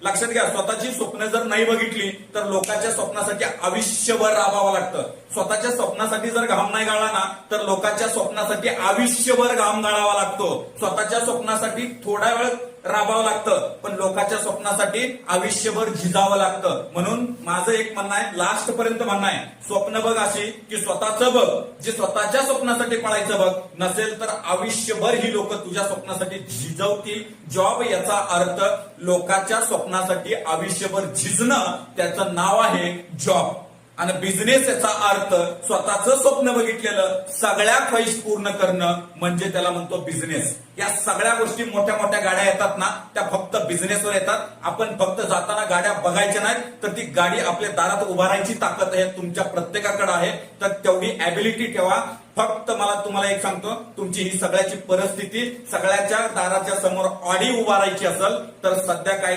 लक्षात घ्या, स्वतःची स्वप्न जर नाही बघितली तर लोकांच्या स्वप्नासाठी आयुष्यभर राबावं लागतं. स्वतःच्या स्वप्नासाठी जर घाम नाही गाळला ना तर लोकांच्या स्वप्नासाठी आयुष्यभर घाम गाळावा लागतो. स्वतःच्या स्वप्नासाठी थोडा वेळ राबावं लागतं, पण लोकांच्या स्वप्नासाठी आयुष्यभर झिजावं लागतं. म्हणून माझं एक म्हणणं आहे, लास्ट पर्यंत म्हणणं आहे, स्वप्न बघ अशी की स्वतःचं बघ, जे स्वतःच्या स्वप्नासाठी पळायचं बघ. नसेल तर आयुष्यभर ही लोक तुझ्या स्वप्नासाठी झिजवतील. जॉब याचा अर्थ लोकांच्या स्वप्नासाठी आयुष्यभर झिजणं, त्याचं नाव आहे जॉब. आणि बिझनेस याचा अर्थ स्वतःचं स्वप्न बघितलेलं सगळ्या ख्वाहिश पूर्ण करणं, म्हणजे त्याला म्हणतो बिझनेस. या सगळ्या गोष्टी, मोठ्या मोठ्या गाड्या येतात ना, त्या फक्त बिझनेसवर येतात. आपण फक्त जाताना गाड्या बघायच्या नाहीत, तर ती गाडी आपल्या दारात उभारायची ताकद आहे तुमच्या प्रत्येकाकडे आहे. तर तेवढी ऍबिलिटी ठेवा. फक्त मला तुम्हाला एक सांगतो, तुमची ही सगळ्याची परिस्थिती सगळ्याच्या दाराच्या समोर ऑडी उभारायची असेल तर सध्या काय